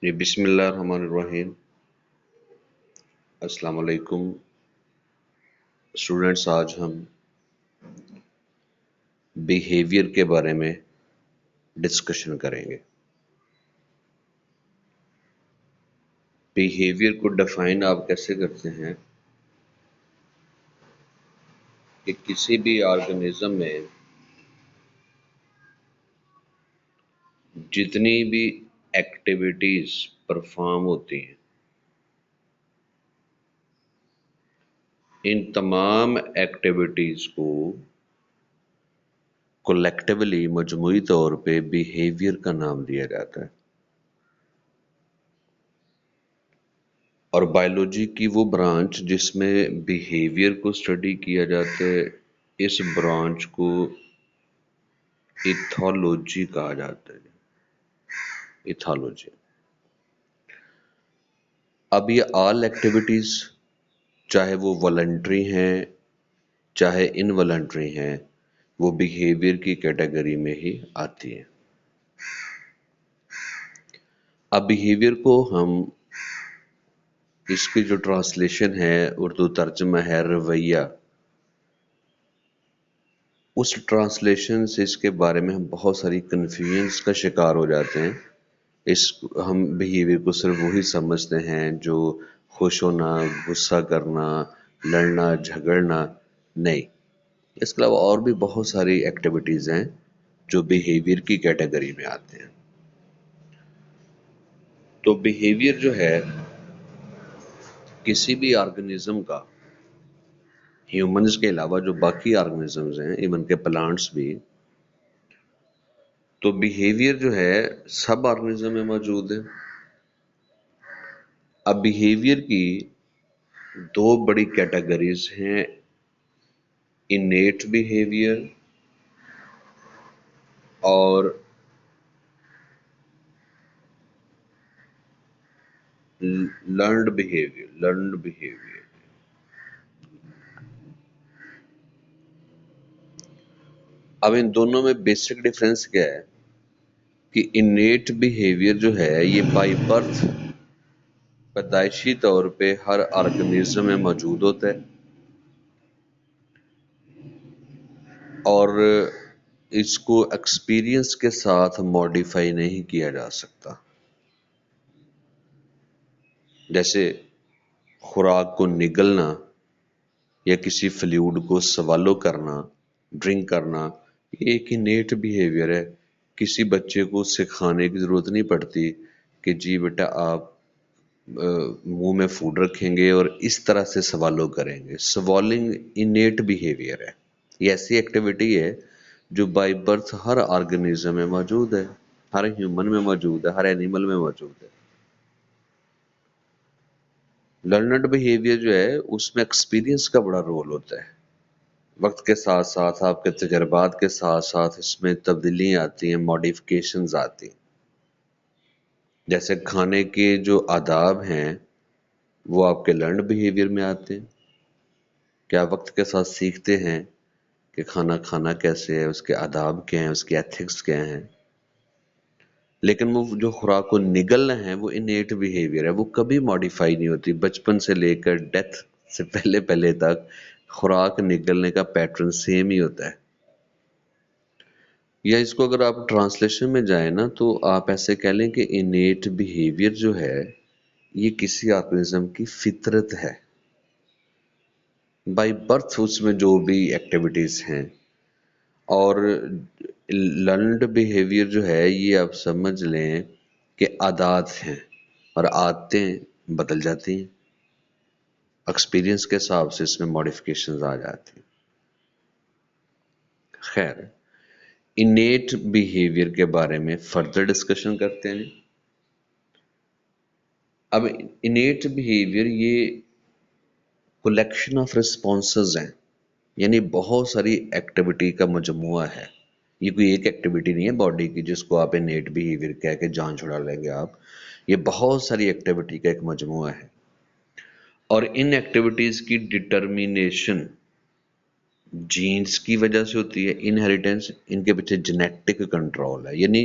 جی بسم اللہ الرحمن الرحیم۔ السلام علیکم اسٹوڈنٹس، آج ہم بیہیویئر کے بارے میں ڈسکشن کریں گے۔ بیہیویئر کو ڈیفائن آپ کیسے کرتے ہیں کہ کسی بھی آرگنزم میں جتنی بھی ایکٹیویٹیز پرفارم ہوتی ہیں، ان تمام ایکٹیویٹیز کو کولیکٹیولی مجموعی طور پہ بیہیویئر کا نام دیا جاتا ہے۔ اور بائیولوجی کی وہ برانچ جس میں بیہیویئر کو اسٹڈی کیا جاتا ہے، اس برانچ کو ایتھولوجی کہا جاتا ہے۔ ایتھولوجی۔ اب یہ آل ایکٹیویٹیز چاہے وہ والنٹری ہیں چاہے انوالنٹری ہیں، وہ بیہیویئر کی کیٹیگری میں ہی آتی ہیں۔ اب بیہیویئر کو ہم، اس کی جو ٹرانسلیشن ہے، اردو ترجمہ ہے رویہ، اس ٹرانسلیشن سے اس کے بارے میں ہم بہت ساری کنفیوژنس کا شکار ہو جاتے ہیں۔ ہم بیہیویئر کو صرف وہی سمجھتے ہیں جو خوش ہونا، غصہ کرنا، لڑنا جھگڑنا، نہیں، اس کے علاوہ اور بھی بہت ساری ایکٹیویٹیز ہیں جو بیہیویئر کی کیٹیگری میں آتے ہیں۔ تو بیہیویئر جو ہے کسی بھی آرگنزم کا، ہیومنز کے علاوہ جو باقی آرگنزمز ہیں، ایون کے پلانٹس بھی، تو بیہیویئر جو ہے سب آرگنزم میں موجود ہے۔ اب بیہیویئر کی دو بڑی کیٹیگریز ہیں، انیٹ بیہیویئر اور لرنڈ بیہیویئر۔ اب ان دونوں میں بیسک ڈیفرنس کیا ہے کہ انیٹ بیہیویئر جو ہے یہ بائی برتھ، پیدائشی طور پہ ہر آرگنزم میں موجود ہوتا ہے، اور اس کو ایکسپیرینس کے ساتھ ماڈیفائی نہیں کیا جا سکتا۔ جیسے خوراک کو نگلنا یا کسی فلوئڈ کو سوالو کرنا، ڈرنک کرنا، یہ ایک انیٹ بیہیویئر ہے۔ کسی بچے کو سکھانے کی ضرورت نہیں پڑتی کہ جی بیٹا آپ منہ میں فوڈ رکھیں گے اور اس طرح سے سوالو کریں گے۔ سوالنگ انیٹ بیہیویئر ہے، یہ ایسی ایکٹیویٹی ہے جو بائی برتھ ہر آرگنزم میں موجود ہے، ہر ہیومن میں موجود ہے، ہر اینیمل میں موجود ہے۔ لرنڈ بیہیویئر جو ہے اس میں ایکسپیرینس کا بڑا رول ہوتا ہے، وقت کے ساتھ ساتھ آپ کے تجربات کے ساتھ ساتھ اس میں تبدیلیاں آتی ہیں، ماڈیفکیشنز آتی ہیں۔ جیسے کھانے کے جو آداب ہیں وہ آپ کے لرنڈ بیہیویئر میں آتے ہیں، کیا وقت کے ساتھ سیکھتے ہیں کہ کھانا کھانا کیسے ہے، اس کے آداب کیا ہیں، اس کے ایتھکس کیا ہیں۔ لیکن وہ جو خوراک کو نگلنا ہے وہ انیٹ بیہیویئر ہے، وہ کبھی ماڈیفائی نہیں ہوتی۔ بچپن سے لے کر ڈیتھ سے پہلے پہلے تک خوراک نگلنے کا پیٹرن سیم ہی ہوتا ہے۔ یا اس کو اگر آپ ٹرانسلیشن میں جائیں نا تو آپ ایسے کہہ لیں کہ انیٹ بیہیویئر جو ہے یہ کسی آرگنزم کی فطرت ہے، بائی برتھ اس میں جو بھی ایکٹیویٹیز ہیں۔ اور لرنڈ بیہیویئر جو ہے یہ آپ سمجھ لیں کہ عادات ہیں، اور عادتیں بدل جاتی ہیں، ایکسپیرینس کے حساب سے اس میں ماڈیفکیشنز آ جاتی ہیں۔ خیر، انیٹ بیہیویئر کے بارے میں فردر ڈسکشن کرتے ہیں۔ اب انیٹ بیہیویئر یہ کلیکشن آف رسپانسز ہیں، یعنی بہت ساری ایکٹیویٹی کا مجموعہ ہے۔ یہ کوئی ایک ایکٹیویٹی نہیں ہے باڈی کی جس کو آپ انیٹ بیہیویئر کہہ کے جان چھڑا لیں گے آپ، یہ بہت ساری ایکٹیویٹی کا ایک مجموعہ ہے۔ اور ان ایکٹیویٹیز کی ڈٹرمینیشن جینز کی وجہ سے ہوتی ہے، انہیریٹنس، ان کے پیچھے جینیٹک کنٹرول ہے، یعنی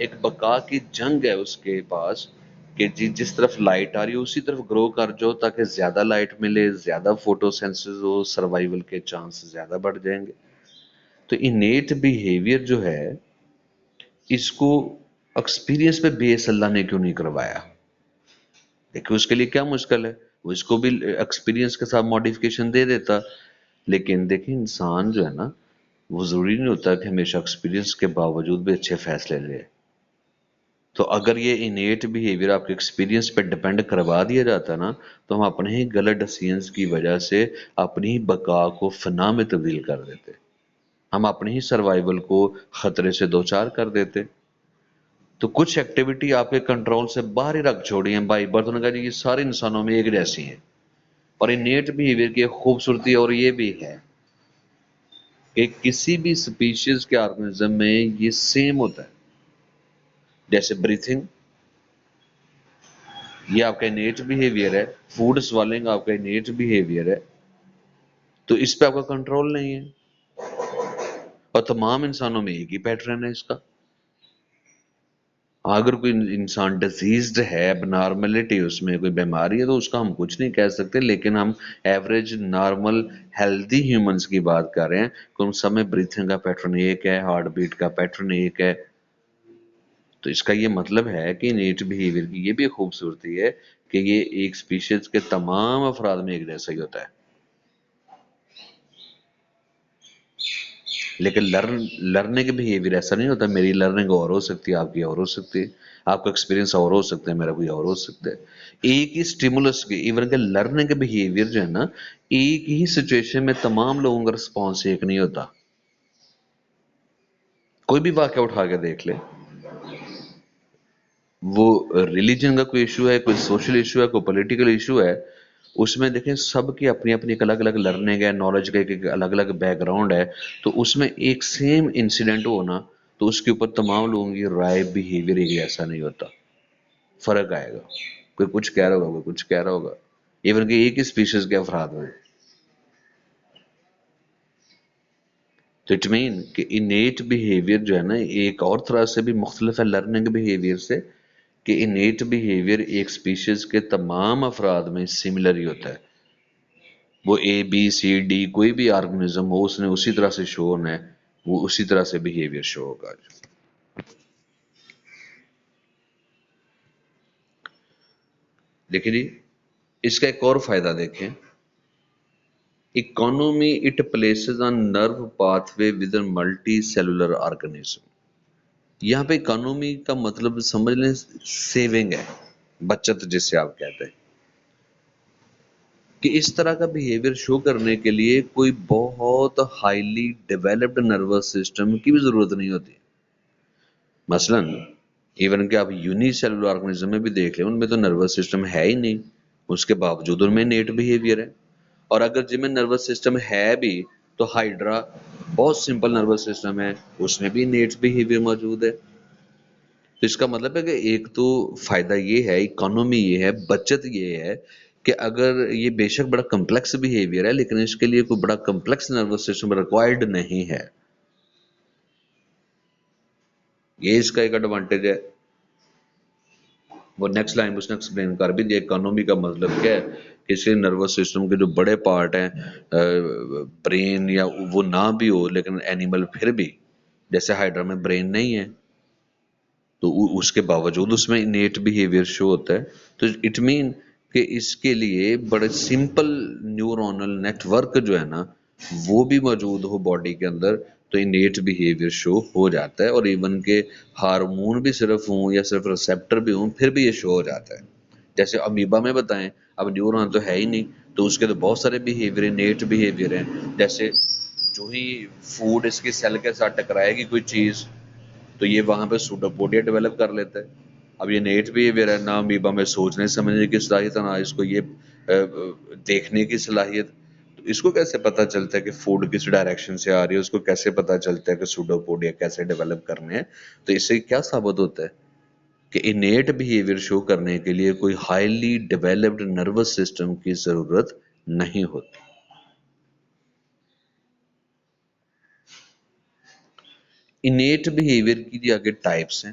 ایک بقا کی جنگ ہے اس کے پاس کہ جی جس طرف لائٹ آ رہی ہے اسی طرف گرو کر جاؤ تاکہ زیادہ لائٹ ملے، زیادہ فوٹو سینسز ہو، سروائیول کے چانس زیادہ بڑھ جائیں گے۔ تو انیٹ بیہیویئر جو ہے اس کو ایکسپیرینس پہ بیس اللہ نے کیوں نہیں کروایا؟ دیکھیں اس کے لیے کیا مشکل ہے، وہ اس کو بھی ایکسپیرینس کے ساتھ ماڈیفکیشن دے دیتا۔ لیکن دیکھیں انسان جو ہے نا وہ ضروری نہیں ہوتا کہ ہمیشہ ایکسپیرینس کے باوجود بھی اچھے فیصلے لے۔ تو اگر یہ انیٹ بیہیویئر آپ کے ایکسپیرینس پہ ڈپینڈ کروا دیا جاتا نا تو ہم اپنے ہی غلط ڈیسیژنز کی وجہ سے اپنی ہی بقا کو فنا میں تبدیل کر دیتے، ہم اپنی ہی سروائیول کو خطرے سے دوچار کر دیتے۔ تو کچھ ایکٹیویٹی آپ کے کنٹرول سے باہر ہی رکھ چھوڑی ہیں بائی برتھ نے کہا جی یہ سارے انسانوں میں ایک جیسی ہیں۔ اور انیٹ بیہیویئر کی ایک خوبصورتی اور یہ بھی ہے کہ کسی بھی سپیشیز کے آرگنزم میں یہ سیم ہوتا ہے، جیسے بریتھنگ یہ آپ کا انیٹ بیہیویئر ہے، فوڈ سوالنگ آپ کا انیٹ بیہیویئر ہے، تو اس پہ آپ کا کنٹرول نہیں ہے۔ اور تمام انسانوں میں ایک ہی پیٹرن ہے اس کا۔ اگر کوئی انسان ڈیزیزڈ ہے، اب نارملٹی اس میں کوئی بیماری ہے تو اس کا ہم کچھ نہیں کہہ سکتے، لیکن ہم ایوریج نارمل ہیلدی ہیومنز کی بات کر رہے ہیں کہ ان سب میں بریتھنگ کا پیٹرن ایک ہے، ہارٹ بیٹ کا پیٹرن ایک ہے۔ تو اس کا یہ مطلب ہے کہ انیٹ بیہیویئر کی یہ بھی خوبصورتی ہے کہ یہ ایک سپیشیز کے تمام افراد میں ایک جیسا ہی ہوتا ہے۔ لیکن لرننگ بیہیویئر ایسا نہیں ہوتا، میری لرننگ اور ہو سکتی ہے، آپ کی اور ہو سکتی ہے، آپ کا ایکسپیرینس اور ہو سکتا ہے، میرا کوئی اور ہو سکتا ہے۔ ایک ہی سٹیمولس کی ایون کہ لرننگ بیہیویئر جو ہے نا ایک ہی سچویشن میں تمام لوگوں کا رسپانس ایک نہیں ہوتا۔ کوئی بھی واقعہ اٹھا کے دیکھ لے، وہ ریلیجن کا کوئی ایشو ہے، کوئی سوشل ایشو ہے، کوئی پولیٹیکل ایشو ہے، اس میں دیکھیں سب کی اپنی اپنی ایک الگ الگ لرننگ ہے، نالج کا ایک الگ الگ بیک گراؤنڈ ہے، تو اس میں ایک سیم انسیڈنٹ ہونا تو اس کے اوپر تمام لوگوں کی رائے بیہیویئر ایک ایسا نہیں ہوتا، فرق آئے گا۔ کوئی کچھ کہہ رہا ہوگا، کوئی کچھ کہہ رہا ہوگا، ایون کہ ایک ہی اسپیشیز کے افراد میں۔ تو اٹ مین کہ انیٹ بیہیویئر جو ہے نا ایک اور طرح سے بھی مختلف ہے لرننگ بیہیویئر سے، کہ انیٹ بیہیویئر ایک سپیشیز کے تمام افراد میں سملر ہی ہوتا ہے۔ وہ اے بی سی ڈی کوئی بھی آرگنزم ہو اس نے اسی طرح سے شو ہونا ہے، وہ اسی طرح سے بیہیویئر شو ہوگا۔ دیکھیں جی اس کا ایک اور فائدہ دیکھیں، economy it places on nerve path way with in multi cellular organism. یہاں پہ اکانومی کا مطلب سمجھ لیں سیونگ ہے، بچت جسے آپ کہتے ہیں، کہ اس طرح کا بیہیویئر شو کرنے کے لیے کوئی بہت ہائیلی ڈیولپڈ نروس سسٹم کی بھی ضرورت نہیں ہوتی۔ مثلا ایون کہ آپ یونی سیلولر آرگنزم میں بھی دیکھ لیں ان میں تو نروس سسٹم ہے ہی نہیں، اس کے باوجود ان میں نیٹ بیہیویئر ہے۔ اور اگر جن میں نروس سسٹم ہے بھی تو ہائیڈرا بہت سمپل نروس سسٹم ہے، اس میں بھی نیٹ بیہیویئر موجود ہے۔ تو اس کا مطلب ہے کہ ایک تو فائدہ یہ ہے، اکانومی یہ ہے، بچت یہ ہے کہ اگر یہ بے شک بڑا کمپلیکس بیہیویئر ہے لیکن اس کے لیے کوئی بڑا کمپلیکس نروس سسٹم ریکوائرڈ نہیں ہے، یہ اس کا ایک ایڈوانٹیج ہے۔ وہ نیکسٹ لائن اس نے ایکسپلین کر بھی دیا اکانومی کا مطلب کیا ہے، کہ اس کے نروس سسٹم کے جو بڑے پارٹ ہیں برین یا وہ نہ بھی ہو لیکن اینیمل پھر بھی جیسے ہائیڈرا میں برین نہیں ہے تو اس کے باوجود اس میں انیٹ بیہیویئر شو ہوتا ہے۔ تو اٹ مین کہ اس کے لیے بڑے سمپل نیورونل نیٹ ورک جو ہے نا وہ بھی موجود ہو باڈی کے اندر تو انیٹ بیہیویئر شو ہو جاتا ہے، اور ایون کہ ہارمون بھی صرف ہوں یا صرف ریسپٹر بھی ہوں پھر بھی یہ شو ہو جاتا ہے۔ جیسے امیبا میں بتائیں، اب نیورون تو ہے ہی نہیں تو اس کے تو بہت سارے بیہیویئر انیٹ بیہیویئر ہیں، جیسے جو ہی فوڈ اس کی سیل کے ساتھ ٹکرائے گی کوئی چیز تو یہ وہاں پہ سوڈوپوڈیا ڈیولپ کر لیتا ہے۔ اب یہ نیٹ بیہیویئر ہے، نہ امیبا میں سوچنے سمجھنے کی صلاحیت ہے، نہ اس کو یہ دیکھنے کی صلاحیت، تو اس کو کیسے پتا چلتا ہے کہ فوڈ کس ڈائریکشن سے آ رہی ہے، اس کو کیسے پتا چلتا ہے کہ سوڈوپوڈیا کیسے ڈیولپ کرنے ہیں؟ تو اس سے کیا ثابت ہوتا ہے کہ انیٹ بیہیویئر شو کرنے کے لیے کوئی ہائیلی ڈیولپڈ نروس سسٹم کی ضرورت نہیں ہوتی۔ انیٹ بیہیویئر کی آگے ٹائپس ہیں،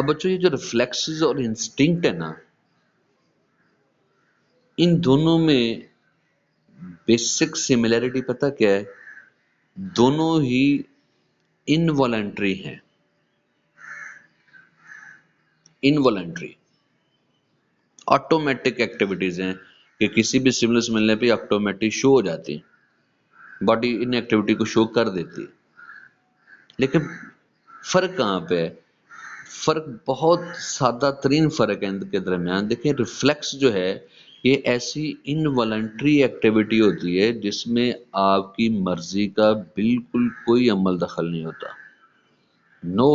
اب بچوں یہ جو ریفلیکسز اور انسٹنکٹ ہے نا، ان دونوں میں بیسک سملیرٹی پتہ کیا ہے؟ دونوں ہی انوالنٹری ہیں، انوالنٹری آٹومیٹک ایکٹیویٹیز ہیں کہ کسی بھی سٹیمولس ملنے پہ آٹومیٹک شو ہو جاتی ہیں، باڈی ان ایکٹیویٹی کو شو کر دیتی ہے۔ لیکن فرق کہاں پہ ہے؟ فرق بہت سادہ ترین فرق ہے ان کے درمیان۔ دیکھیں ریفلیکس جو ہے یہ ایسی انوالنٹری ایکٹیویٹی ہوتی ہے جس میں آپ کی مرضی کا بالکل کوئی عمل دخل نہیں ہوتا، نو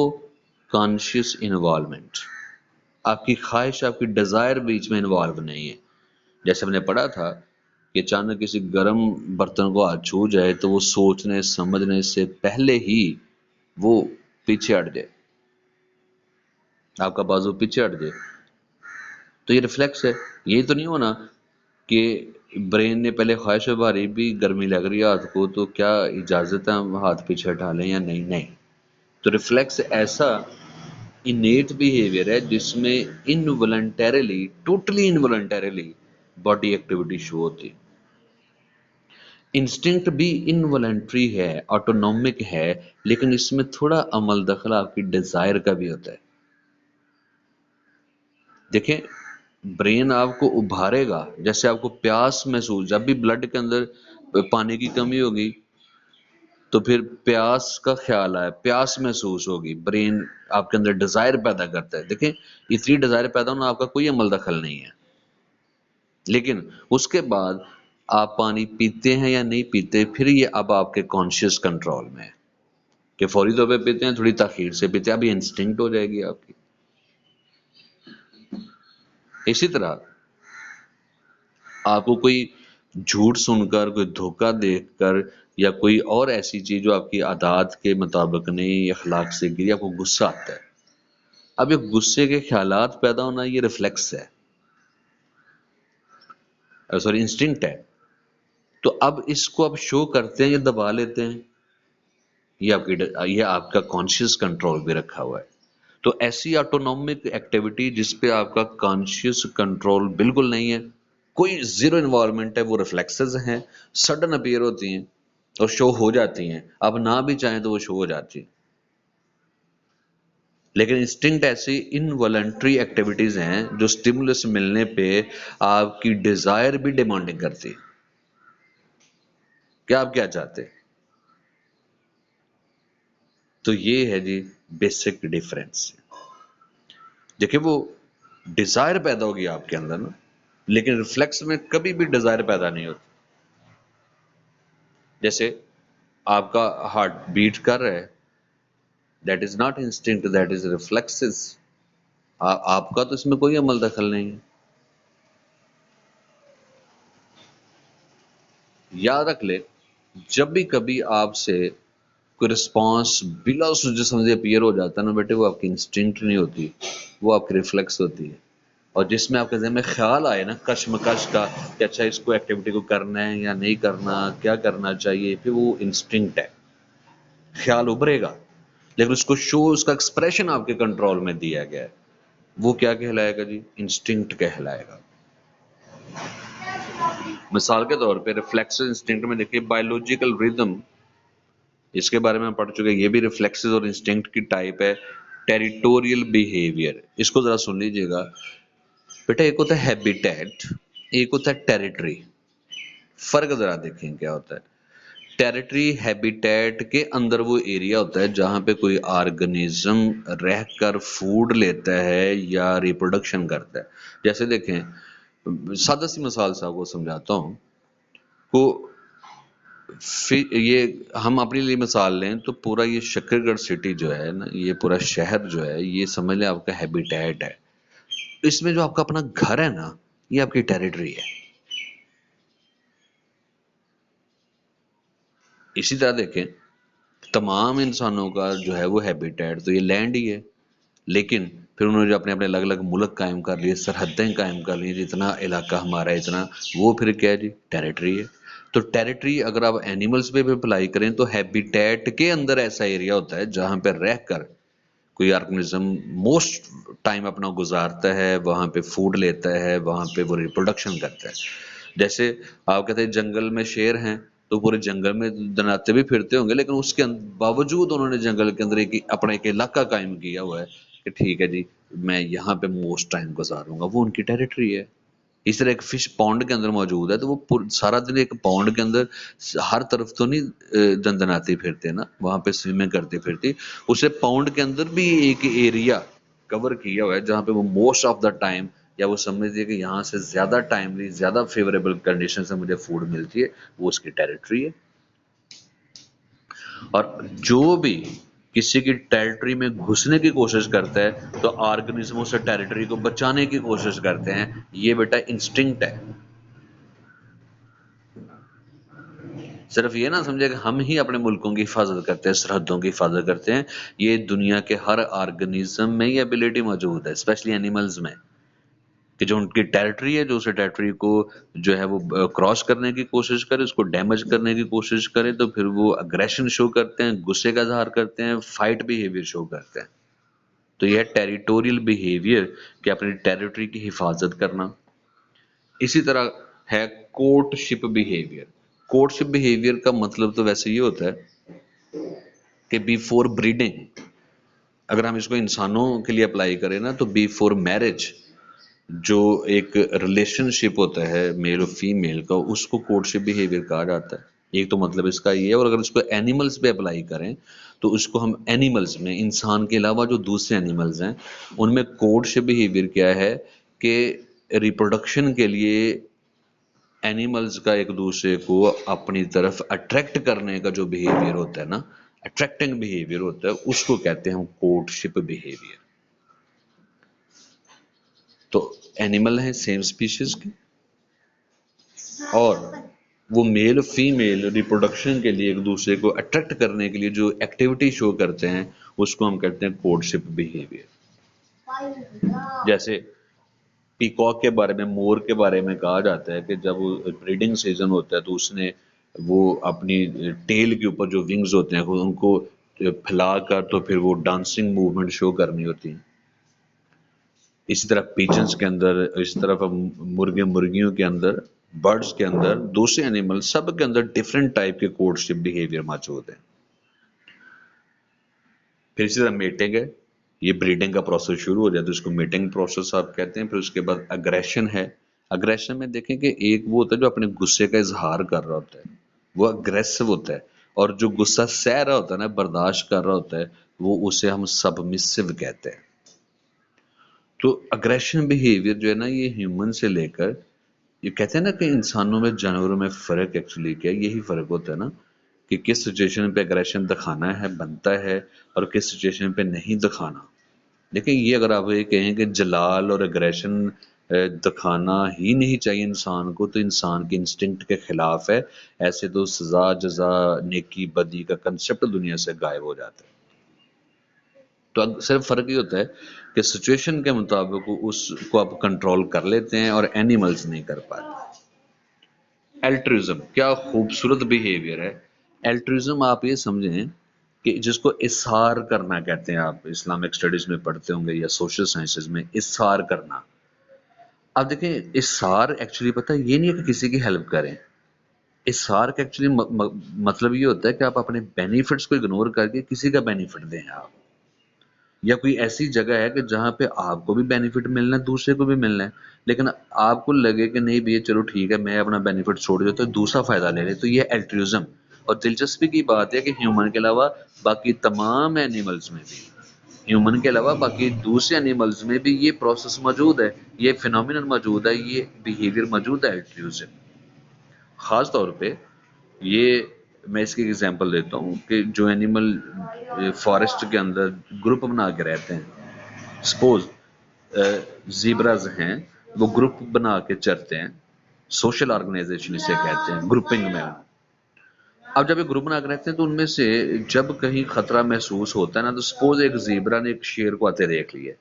کانشیس انوالومنٹ، آپ کی خواہش آپ کی ڈیزائر بیچ میں انوالو نہیں ہے۔ جیسے ہم نے پڑھا تھا کہ اچانک کسی گرم برتن کو ہاتھ چھو جائے تو وہ سوچنے سمجھنے سے پہلے ہی وہ پیچھے ہٹ جائے، آپ کا بازو پیچھے ہٹ جائے، تو یہ ریفلیکس ہے۔ یہی تو نہیں ہونا کہ برین نے پہلے خواہش ابھاری بھی گرمی لگ رہی ہے ہاتھ کو تو کیا اجازت ہے ہم ہاتھ پیچھے ہٹا لیں یا نہیں؟ نہیں۔ تو ریفلیکس ایسا انیٹ بیہیویئر ہے جس میں انوالنٹریلی، ٹوٹلی انوالنٹریلی باڈی ایکٹیویٹی شو ہوتی ہے۔ انسٹنکٹ بھی انوالنٹری ہے، آٹونومک ہے، لیکن اس میں تھوڑا عمل دخل آپ کی ڈیزائر کا بھی ہوتا ہے۔ دیکھیں برین آپ کو ابھارے گا، جیسے آپ کو پیاس محسوس، جب بھی بلڈ کے اندر پانی کی کمی ہوگی تو پھر پیاس کا خیال آئے، پیاس محسوس ہوگی، برین آپ کے اندر ڈیزائر پیدا کرتا ہے۔ دیکھیں اتنی ڈیزائر پیدا ہونا آپ کا کوئی عمل دخل نہیں ہے، لیکن اس کے بعد آپ پانی پیتے ہیں یا نہیں پیتے، پھر یہ اب آپ کے کانشیس کنٹرول میں ہے کہ فوری طور پہ پیتے ہیں، تھوڑی تاخیر سے پیتے ہیں، اب یہ انسٹنکٹ ہو جائے گی آپ کی۔ اسی طرح آپ کو کوئی جھوٹ سن کر، کوئی دھوکہ دیکھ کر، یا کوئی اور ایسی چیز جو آپ کی عادات کے مطابق نہیں، اخلاق سے گری، آپ کو غصہ آتا ہے، اب یہ غصے کے خیالات پیدا ہونا یہ ریفلیکس ہے، سوری انسٹنکٹ ہے۔ تو اب اس کو آپ شو کرتے ہیں یا دبا لیتے ہیں، یہ آپ کا کانشیس کنٹرول بھی رکھا ہوا ہے۔ تو ایسی آٹونومک ایکٹیویٹی جس پہ آپ کا کانشیس کنٹرول بالکل نہیں ہے، کوئی زیرو انوائرمنٹ ہے، وہ ریفلیکسز ہیں، سڈن اپیئر ہوتی ہیں اور شو ہو جاتی ہیں، آپ نہ بھی چاہیں تو وہ شو ہو جاتی ہیں۔ لیکن انسٹنکٹ ایسی انوالنٹری ایکٹیویٹیز ہیں جو سٹیمولس ملنے پہ آپ کی ڈیزائر بھی ڈیمانڈنگ کرتی ہے کہ آپ کیا چاہتے ہیں۔ تو یہ ہے جی بیسک ڈیفرنس۔ دیکھیں وہ ڈیزائر پیدا ہوگی آپ کے اندر نا، لیکن ریفلیکس میں کبھی بھی ڈیزائر پیدا نہیں ہوتی۔ جیسے آپ کا ہارٹ بیٹ کر رہا ہے، that is not instinct, that is reflexes, آپ کا تو اس میں کوئی عمل دخل نہیں ہے۔ یاد رکھ لے جب بھی کبھی آپ سے کوئی رسپانس بلا سوچے سمجھے اپیئر ہو جاتا ہے نا بیٹے، وہ آپ کی انسٹنکٹ نہیں ہوتی، وہ آپ کی ریفلیکس ہوتی ہے۔ اور جس میں آپ کے ذہن میں خیال آئے نا کشمکش کا کہ اچھا اس کو ایکٹیویٹی کو کرنا ہے یا نہیں کرنا، کیا کرنا چاہیے، پھر وہ انسٹنکٹ ہے، خیال ابھرے گا، لیکن اس کو شو، اس کا ایکسپریشن آپ کے کنٹرول میں دیا گیا ہے، وہ کیا کہلائے گا جی؟ انسٹنکٹ کہلائے گا۔ مثال کے طور پہ ریفلیکس انسٹنکٹ میں دیکھیے بایولوجیکل ریدم، اس کے بارے میں ہم پڑھ چکے، یہ بھی ریفلیکسز اور انسٹنکٹ کی ٹائپ ہے۔ ٹیریٹوریل بیہیویئر، اس کو ذرا سن لیجئے گا بیٹا، ایک ہوتا ہے ہیبیٹیٹ، ایک ہوتا ہے ٹیریٹری۔ فرق ذرا دیکھیں کیا ہوتا ہے۔ ٹیریٹری ہیبیٹیٹ کے اندر وہ ایریا ہوتا ہے جہاں پہ کوئی آرگنیزم رہ کر فوڈ لیتا ہے یا ریپروڈکشن کرتا ہے۔ جیسے دیکھیں سادہ سی مثال سے آپ کو سمجھاتا ہوں، کو یہ ہم اپنے لیے مثال لیں تو پورا یہ شکر گڑھ سٹی جو ہے نا، یہ پورا شہر جو ہے، یہ سمجھ لیں آپ کا ہیبیٹیٹ ہے۔ اس میں جو آپ کا اپنا گھر ہے نا، یہ آپ کی ٹیریٹری ہے۔ اسی طرح دیکھیں تمام انسانوں کا جو ہے وہ ہیبیٹیٹ تو یہ لینڈ ہی ہے، لیکن پھر انہوں نے جو اپنے اپنے الگ الگ ملک قائم کر لیے، سرحدیں قائم کر لی، جتنا علاقہ ہمارا ہے اتنا، وہ پھر کیا ہے جی؟ ٹیریٹری ہے۔ تو ٹیریٹری اگر آپ اینیملز پہ بھی اپلائی کریں تو ہیبیٹیٹ کے اندر ایسا ایریا ہوتا ہے جہاں پہ رہ کر کوئی آرگنزم موسٹ ٹائم اپنا گزارتا ہے وہاں پہ فوڈ لیتا ہے، وہاں پہ وہ ریپروڈکشن کرتا ہے. جیسے آپ کہتے ہیں جنگل میں شیر ہیں تو پورے جنگل میں دناتے بھی پھرتے ہوں گے، لیکن اس کے باوجود انہوں نے جنگل کے اندر اپنا ایک علاقہ قائم کیا ہوا ہے کہ ٹھیک ہے جی میں یہاں پہ موسٹ ٹائم گزاروں گا، وہ ان کی ٹیریٹری ہے. اس طرح ایک فش پونڈ کے اندر موجود ہے تو وہ سارا دن ایک پونڈ کے اندر ہر طرف تو نہیں دندناتی پھرتے نا، وہاں پہ سوئمنگ کرتی پھرتی، اسے پاؤنڈ کے اندر بھی ایک ایریا کور کیا ہوا ہے جہاں پہ وہ موسٹ آف دا ٹائم، یا وہ سمجھتی ہے کہ یہاں سے زیادہ ٹائملی زیادہ فیوریبل کنڈیشن سے مجھے فوڈ ملتی ہے، وہ اس کی ٹیریٹری ہے. اور جو بھی کسی کی ٹیریٹری میں گھسنے کی کوشش کرتا ہے تو آرگنزموں سے ٹیریٹری کو بچانے کی کوشش کرتے ہیں. یہ بیٹا انسٹنکٹ ہے. صرف یہ نہ سمجھے کہ ہم ہی اپنے ملکوں کی حفاظت کرتے ہیں، سرحدوں کی حفاظت کرتے ہیں. یہ دنیا کے ہر آرگنزم میں یہ ایبلٹی موجود ہے، اسپیشلی اینیملز میں، کہ جو ان کی ٹیریٹری ہے جو اسے ٹیریٹری کو جو ہے وہ کراس کرنے کی کوشش کرے، اس کو ڈیمیج کرنے کی کوشش کرے، تو پھر وہ اگریشن شو کرتے ہیں، غصے کا اظہار کرتے ہیں، فائٹ بیہیویئر شو کرتے ہیں. تو یہ ہے ٹیریٹوریل بیہیویئر کہ اپنی ٹیریٹری کی حفاظت کرنا. اسی طرح ہے کورٹ شپ بیہیویئر. کورٹ شپ بیہیویئر کا مطلب تو ویسے یہ ہوتا ہے کہ بیفور بریڈنگ، اگر ہم اس کو انسانوں کے لیے اپلائی کریں نا تو بیفور میرج جو ایک ریلیشن شپ ہوتا ہے میل اور فیمیل کا، اس کو کورٹ شپ بیہیویئر کہا جاتا ہے. ایک تو مطلب اس کا یہ ہے. اور اگر اس کو اینیملز پہ اپلائی کریں تو اس کو ہم اینیملز میں، انسان کے علاوہ جو دوسرے اینیملز ہیں ان میں کورٹ شپ بیہیویئر کیا ہے کہ ریپروڈکشن کے لیے اینیملز کا ایک دوسرے کو اپنی طرف اٹریکٹ کرنے کا جو بیہیویئر ہوتا ہے نا، اٹریکٹنگ بیہیویئر ہوتا ہے، اس کو کہتے ہیں ہم کورٹ شپ بیہیویئر. تو اینیمل ہیں سیم اسپیشیز کے، اور وہ میل فیمیل ریپروڈکشن کے لیے ایک دوسرے کو اٹریکٹ کرنے کے لیے جو ایکٹیویٹی شو کرتے ہیں اس کو ہم کہتے ہیں کورٹ شپ بیہیویئر. جیسے پیکاک کے بارے میں، مور کے بارے میں کہا جاتا ہے کہ جب بریڈنگ سیزن ہوتا ہے تو اس نے وہ اپنی ٹیل کے اوپر جو ونگز ہوتے ہیں ان کو پھیلا کر تو پھر وہ ڈانسنگ موومنٹ شو کرنی ہوتی ہیں. اسی طرح پیجنز کے اندر، اس طرح مرغے مرغیوں کے اندر، برڈز کے اندر، دوسرے اینیمل سب کے اندر ڈفرینٹ ٹائپ کے کورٹ شپ بیہیویئر موجود ہیں. پھر اسی طرح میٹنگ ہے، یہ بریڈنگ کا پروسیس شروع ہو جاتا ہے، اس کو میٹنگ پروسیس آپ کہتے ہیں. پھر اس کے بعد اگریشن ہے. اگریشن میں دیکھیں کہ ایک وہ ہوتا ہے جو اپنے غصے کا اظہار کر رہا ہوتا ہے، وہ اگریسو ہوتا ہے. اور جو غصہ سہ رہا ہوتا ہے نا، برداشت کر رہا ہوتا ہے، وہ اسے ہم سبمسو کہتے ہیں. تو اگریشن بیہیویئر جو ہے نا، یہ ہیومن سے لے کر، یہ کہتے ہیں نا کہ انسانوں میں جانوروں میں فرق ایکچولی کیا ہے، یہی فرق ہوتا ہے نا کہ کس سچویشن پہ اگریشن دکھانا ہے بنتا ہے اور کس سچویشن پہ نہیں دکھانا. دیکھیں یہ اگر آپ یہ کہیں کہ جلال اور اگریشن دکھانا ہی نہیں چاہیے انسان کو تو انسان کے انسٹنکٹ کے خلاف ہے. ایسے تو سزا جزا نیکی بدی کا کنسپٹ دنیا سے غائب ہو جاتا ہے. تو صرف فرق یہ ہوتا ہے کہ سچویشن کے مطابق اس کو آپ کنٹرول کر لیتے ہیں اور اینیملز نہیں کر پاتے. الٹرزم کیا خوبصورت بیہیویئر ہے. الٹرزم آپ یہ سمجھیں کہ جس کو اظہار کرنا کہتے ہیں، آپ اسلامک اسٹڈیز میں پڑھتے ہوں گے یا سوشل سائنسز میں، اظہار کرنا. اب دیکھیں اظہار ایکچولی پتہ یہ نہیں ہے کہ کسی کی ہیلپ کریں. اظہار کا ایکچولی مطلب یہ ہوتا ہے کہ آپ اپنے بینیفٹس کو اگنور کر کے کسی کا بینیفٹ دیں آپ، یا کوئی ایسی جگہ ہے کہ جہاں پہ آپ کو بھی بینیفٹ ملنا ہے دوسرے کو بھی ملنا ہے، لیکن آپ کو لگے کہ نہیں بھی چلو ٹھیک ہے میں اپنا بینیفٹ چھوڑ دیتا ہوں دوسرا فائدہ لے لے، تو یہ الٹرزم. اور دلچسپی کی بات ہے کہ ہیومن کے علاوہ باقی تمام اینیملز میں بھی، ہیومن کے علاوہ باقی دوسرے اینیملز میں بھی یہ پروسیس موجود ہے، یہ فینومینن موجود ہے، یہ بیہیویئر موجود ہے الٹرزم. خاص طور پہ یہ میں اس کی ایگزامپل دیتا ہوں کہ جو اینیمل فارسٹ کے اندر گروپ بنا کے رہتے ہیں، سپوز زیبراز ہیں، وہ گروپ بنا کے چرتے ہیں، سوشل آرگنائزیشن اسے کہتے ہیں، گروپنگ میں. اب جب یہ گروپ بنا کے رہتے ہیں تو ان میں سے جب کہیں خطرہ محسوس ہوتا ہے نا، تو سپوز ایک زیبرا نے ایک شیر کو آتے دیکھ لیے.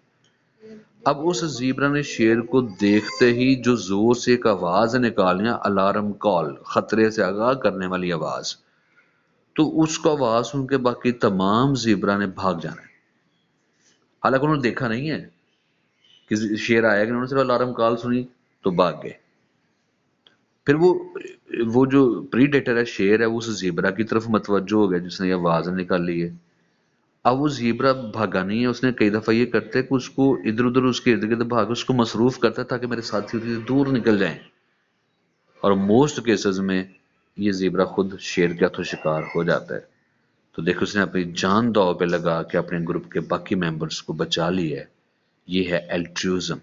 اب اس زیبرا نے شیر کو دیکھتے ہی جو زور سے ایک آواز نکالی، الارم کال، خطرے سے آگاہ کرنے والی آواز، تو اس کو آواز سن کے باقی تمام زیبرا نے بھاگ جانا ہے. حالانکہ انہوں نے دیکھا نہیں ہے کہ شیر آیا کہ انہوں نے صرف الارم کال سنی تو بھاگ گئے. پھر وہ جو پریڈیٹر ہے شیر ہے وہ اس زیبرا کی طرف متوجہ ہو گیا جس نے یہ آواز نکالی ہے. اب وہ زیبرا بھاگا نہیں ہے، اس نے کئی دفعہ یہ کرتے کہ اس کو ادھر ادھر اس کے ارد گرد بھاگ اس کو مصروف کرتا ہے تاکہ میرے ساتھی دور نکل جائیں. اور موسٹ کیسز میں یہ زیبرا خود شیر کا تو شکار ہو جاتا ہے. تو دیکھو اس نے اپنی جان داؤ پہ لگا کے اپنے گروپ کے باقی ممبرس کو بچا لیا ہے. یہ ہے الٹروزم.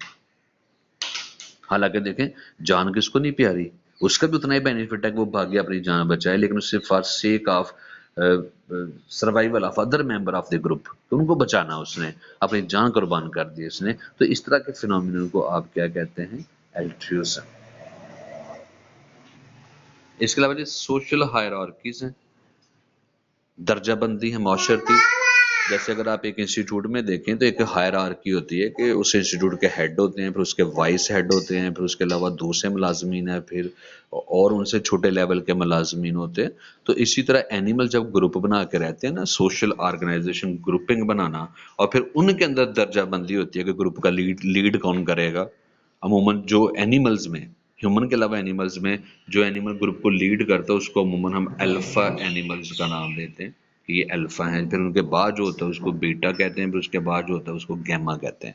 حالانکہ دیکھیں جان کس کو نہیں پیاری، اس کا بھی اتنا ہی بینیفٹ ہے کہ وہ بھاگے اپنی جان بچائے، لیکن اس سے for sake of survival of other member of the group, ان کو بچانا اس نے اپنی جان قربان کر دی اس نے. تو اس طرح کے فینومینل کو آپ کیا کہتے ہیں؟ الٹروزم. اس کے علاوہ جو سوشل ہائرارکیز ہیں، درجہ بندی ہے معاشرتی. جیسے اگر آپ ایک انسٹیٹیوٹ میں دیکھیں تو ایک ہائرارکی ہوتی ہے کہ اس انسٹیٹیوٹ کے ہیڈ ہوتے ہیں، پھر اس کے وائس ہیڈ ہوتے ہیں، پھر اس کے علاوہ دوسرے ملازمین ہیں، پھر اور ان سے چھوٹے لیول کے ملازمین ہوتے ہیں. تو اسی طرح اینیمل جب گروپ بنا کے رہتے ہیں نا، سوشل آرگنائزیشن گروپنگ بنانا، اور پھر ان کے اندر درجہ بندی ہوتی ہے کہ گروپ کا لیڈ کون کرے گا. عموماً جو اینیملز میں، ہیومن کے علاوہ اینیملز میں جو اینیمل گروپ کو لیڈ کرتا ہے اس کو عموماً ہم الفا اینیملز کا نام دیتے ہیں کہ یہ الفا ہیں. پھر ان کے بعد جو ہوتا ہے اس کو بیٹا کہتے ہیں، پھر اس کے بعد جو ہوتا ہے اس کو گیما کہتے ہیں.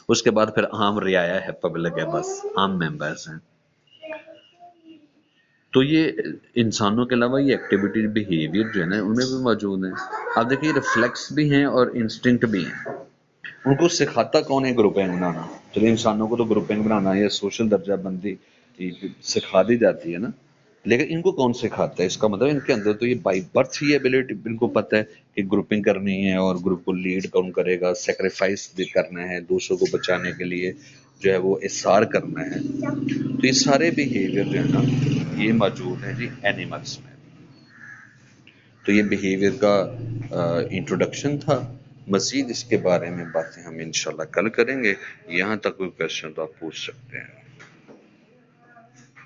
اس کے بعد پھر عام رعایا ہے، پبلک ہے، بس عام ممبرس ہیں. تو یہ انسانوں کے علاوہ یہ ایکٹیویٹی بیہیویئر جو ہے نا ان میں بھی موجود ہیں. اب دیکھیے ریفلیکس بھی ہیں اور انسٹنکٹ بھی ہیں. ان کو سکھاتا کون ہے گروپنگ بنانا؟ چلیے انسانوں کو تو گروپنگ بنانا یا سوشل درجہ بندی سکھا دی جاتی ہے نا، لیکن ان کو کون سکھاتا ہے؟ اس کا مطلب ان کے اندر تو یہ بائی برتھ ہی ایبلٹی ان کو پتہ ہے کہ گروپنگ کرنی ہے اور گروپ کو لیڈ کون کرے گا، سیکریفائس بھی کرنا ہے دوسروں کو بچانے کے لیے، جو ہے وہ اثار کرنا ہے. تو یہ سارے بیہیویئر جو ہے نا یہ موجود ہیں جی اینیملس میں. تو یہ بیہیویئر کا انٹروڈکشن تھا. مزید اس کے بارے میں باتیں ہم انشاءاللہ کل کریں گے. یہاں تک کوئی کوشچن تو آپ پوچھ سکتے ہیں.